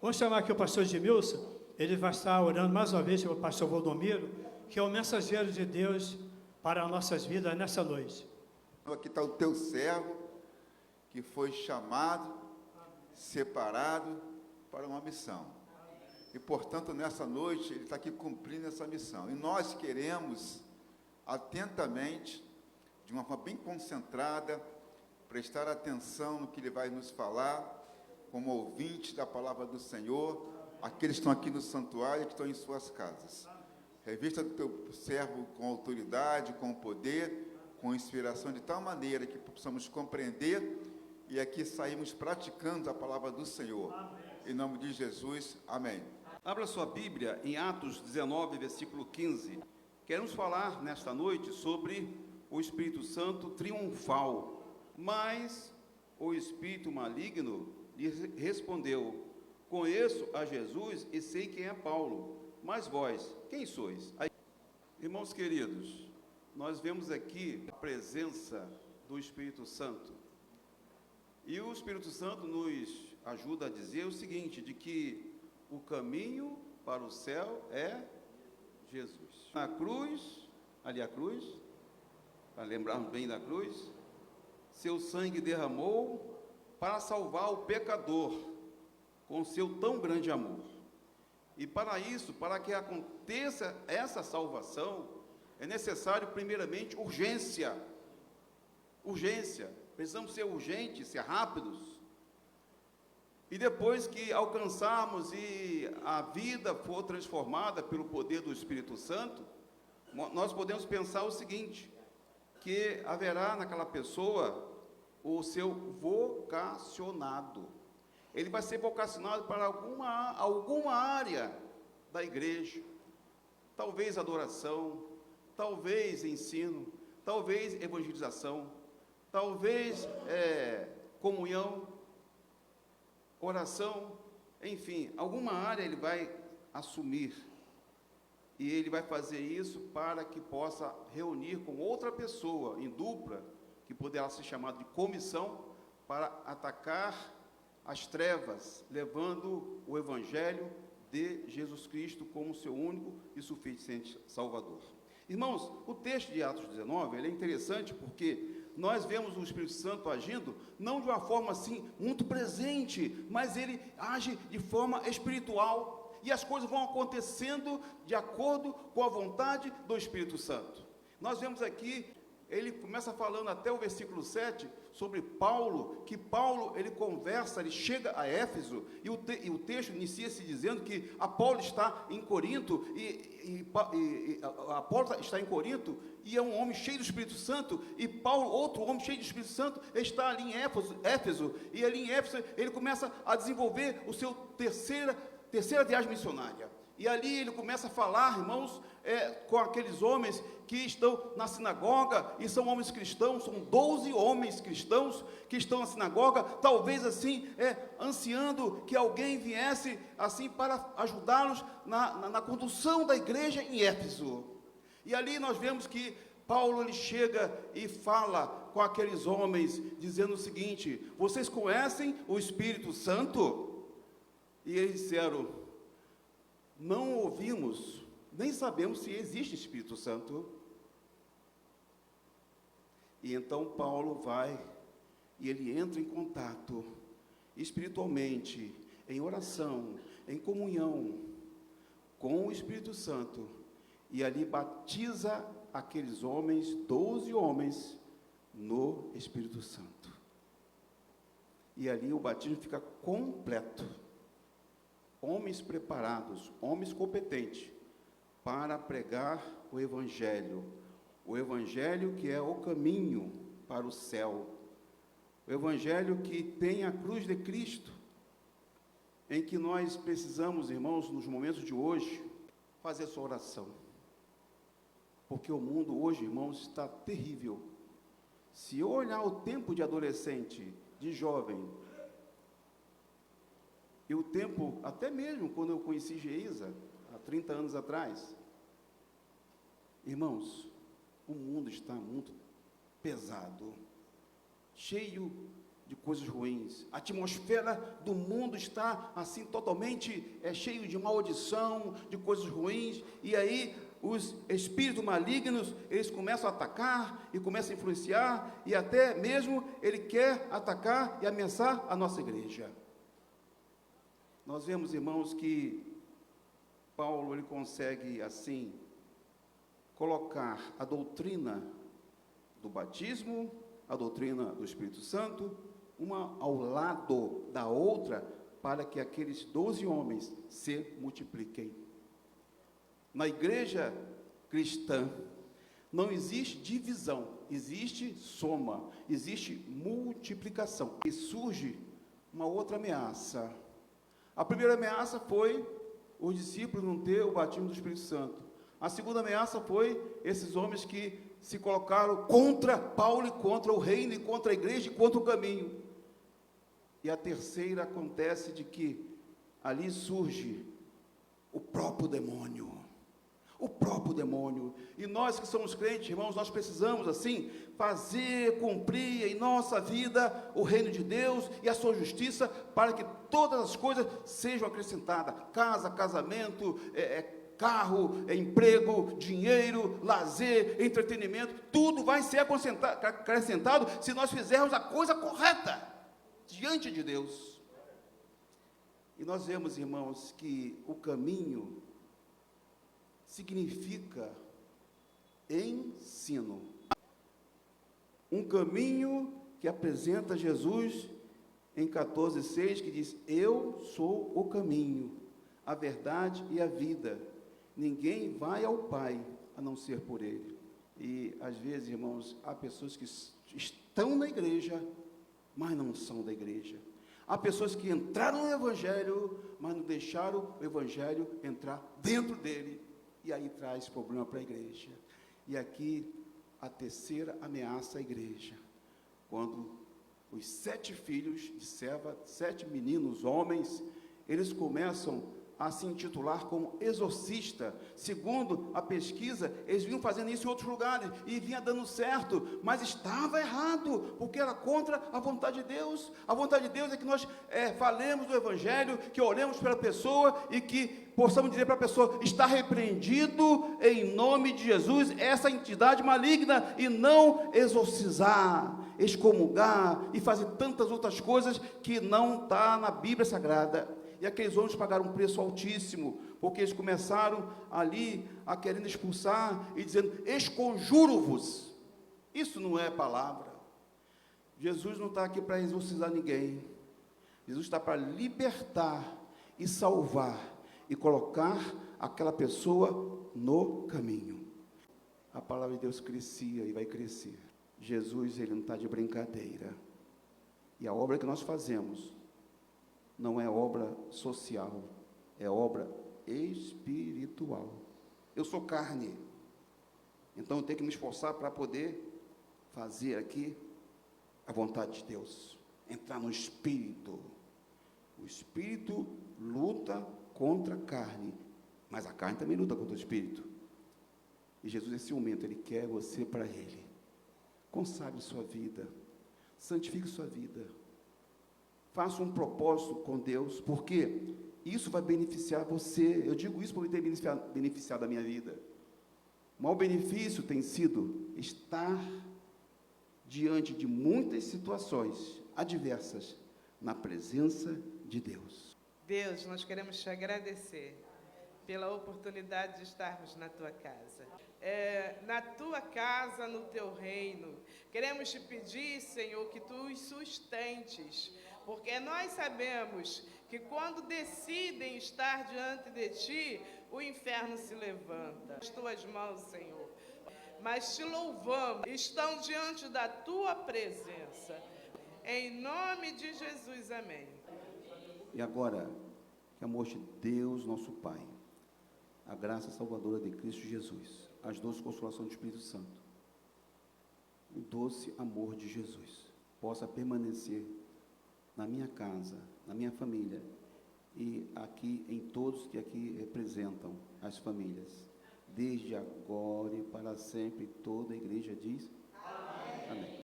Vamos chamar aqui o pastor Edmilson, ele vai estar orando mais uma vez pelo pastor Valdomiro, que é o mensageiro de Deus para as nossas vidas nessa noite. Aqui está o teu servo, que foi chamado, separado para uma missão. E, portanto, nessa noite, ele está aqui cumprindo essa missão. E nós queremos, atentamente, de uma forma bem concentrada, prestar atenção no que ele vai nos falar, como ouvinte da palavra do Senhor, aqueles que estão aqui no santuário e que estão em suas casas. Revista do teu servo com autoridade, com poder, com inspiração, de tal maneira que possamos compreender e aqui saímos praticando a palavra do Senhor. Amém. Em nome de Jesus, amém. Abra sua Bíblia em Atos 19, versículo 15. Queremos falar nesta noite sobre o Espírito Santo triunfal. Mas o espírito maligno lhe respondeu: conheço a Jesus e sei quem é Paulo, mas vós, quem sois? Aí, irmãos queridos, nós vemos aqui a presença do Espírito Santo. E o Espírito Santo nos ajuda a dizer o seguinte, de que o caminho para o céu é Jesus. Na cruz, ali a cruz, para lembrarmos bem da cruz, seu sangue derramou para salvar o pecador, com seu tão grande amor. E para isso, para que aconteça essa salvação, é necessário primeiramente urgência. Urgência. Precisamos ser urgentes, ser rápidos. E depois que alcançarmos e a vida for transformada pelo poder do Espírito Santo, nós podemos pensar o seguinte, que haverá naquela pessoa o seu vocacionado. Ele vai ser vocacionado para alguma área da igreja, talvez adoração, talvez ensino, talvez evangelização, talvez comunhão, oração, enfim, alguma área ele vai assumir, e ele vai fazer isso para que possa reunir com outra pessoa, em dupla, que poderá ser chamado de comissão, para atacar as trevas, levando o Evangelho de Jesus Cristo como seu único e suficiente Salvador. Irmãos, o texto de Atos 19, ele é interessante porque nós vemos o Espírito Santo agindo, não de uma forma assim, muito presente, mas ele age de forma espiritual, e as coisas vão acontecendo de acordo com a vontade do Espírito Santo. Nós vemos aqui, ele começa falando até o versículo 7, sobre Paulo, que Paulo, ele conversa, ele chega a Éfeso, e o texto inicia-se dizendo que Apolo está em Corinto, Apolo está em Corinto, e é um homem cheio do Espírito Santo, e Paulo, outro homem cheio do Espírito Santo, está ali em Éfeso, e ali em Éfeso, ele começa a desenvolver o seu terceira viagem missionária. E ali ele começa a falar, irmãos, com aqueles homens que estão na sinagoga, e são homens cristãos, são 12 homens cristãos que estão na sinagoga, talvez assim, ansiando que alguém viesse assim para ajudá-los na condução da igreja em Éfeso. E ali nós vemos que Paulo, ele chega e fala com aqueles homens, dizendo o seguinte: vocês conhecem o Espírito Santo? E eles disseram: não ouvimos, nem sabemos se existe Espírito Santo. E então Paulo vai, e ele entra em contato, espiritualmente, em oração, em comunhão, com o Espírito Santo, e ali batiza aqueles homens, 12 homens, no Espírito Santo. E ali o batismo fica completo. Homens preparados, homens competentes, para pregar o Evangelho que é o caminho para o céu, o Evangelho que tem a cruz de Cristo, em que nós precisamos, irmãos, nos momentos de hoje, fazer essa oração, porque o mundo hoje, irmãos, está terrível. Se eu olhar o tempo de adolescente, de jovem, e o tempo, até mesmo quando eu conheci Geisa, há 30 anos atrás, irmãos, o mundo está muito pesado, cheio de coisas ruins. A atmosfera do mundo está assim totalmente cheio de maldição, de coisas ruins, e aí os espíritos malignos, eles começam a atacar e começam a influenciar, e até mesmo ele quer atacar e ameaçar a nossa igreja. Nós vemos, irmãos, que Paulo, ele consegue assim colocar a doutrina do batismo, a doutrina do Espírito Santo, uma ao lado da outra, para que aqueles 12 homens se multipliquem. Na igreja cristã, não existe divisão, existe soma, existe multiplicação. E surge uma outra ameaça. A primeira ameaça foi os discípulos não ter o batismo do Espírito Santo. A segunda ameaça foi esses homens que se colocaram contra Paulo, e contra o reino, e contra a igreja, e contra o caminho. E a terceira acontece de que ali surge o próprio demônio. O próprio demônio. E nós que somos crentes, irmãos, nós precisamos assim fazer, cumprir em nossa vida o reino de Deus e a sua justiça, para que todas as coisas sejam acrescentadas. Casa, casamento, carro, emprego, dinheiro, lazer, entretenimento, tudo vai ser acrescentado se nós fizermos a coisa correta diante de Deus. E nós vemos, irmãos, que o caminho significa ensino. Um caminho que apresenta Jesus em 14:6, que diz: eu sou o caminho, a verdade e a vida. Ninguém vai ao Pai a não ser por Ele. E às vezes, irmãos, há pessoas que estão na igreja, mas não são da igreja. Há pessoas que entraram no Evangelho, mas não deixaram o Evangelho entrar dentro dele. E aí traz problema para a igreja. E aqui a terceira ameaça à igreja. Quando os 7 filhos de Seva, 7 meninos, homens, eles começam a se intitular como exorcista. Segundo a pesquisa, eles vinham fazendo isso em outros lugares, e vinha dando certo, mas estava errado, porque era contra a vontade de Deus. A vontade de Deus é que nós falemos do Evangelho, que oremos pela pessoa, e que possamos dizer para a pessoa: está repreendido em nome de Jesus essa entidade maligna, e não exorcizar, excomungar, e fazer tantas outras coisas que não está na Bíblia Sagrada. E aqueles homens pagaram um preço altíssimo, porque eles começaram ali a querendo expulsar e dizendo: esconjuro-vos. Isso não é palavra. Jesus não está aqui para exorcizar ninguém. Jesus está para libertar e salvar e colocar aquela pessoa no caminho. A palavra de Deus crescia e vai crescer. Jesus, ele não está de brincadeira. E a obra que nós fazemos não é obra social, é obra espiritual. Eu sou carne, então eu tenho que me esforçar para poder fazer aqui a vontade de Deus, entrar no Espírito. O Espírito luta contra a carne, mas a carne também luta contra o Espírito. E Jesus, nesse momento, ele quer você para Ele. Consagre sua vida, santifique sua vida, faça um propósito com Deus, porque isso vai beneficiar você. Eu digo isso porque tem beneficiado a minha vida. O maior benefício tem sido estar diante de muitas situações adversas, na presença de Deus. Deus, nós queremos te agradecer pela oportunidade de estarmos na tua casa. Na tua casa, no teu reino. Queremos te pedir, Senhor, que tu os sustentes, porque nós sabemos que quando decidem estar diante de ti, o inferno se levanta. As tuas mãos, Senhor, mas te louvamos, estão diante da tua presença. Em nome de Jesus, amém. E agora, que amor de Deus, nosso Pai, a graça salvadora de Cristo Jesus, as doces consolações do Espírito Santo, o doce amor de Jesus, possa permanecer na minha casa, na minha família, e aqui em todos que aqui representam as famílias, desde agora e para sempre. Toda a igreja diz: amém. Amém.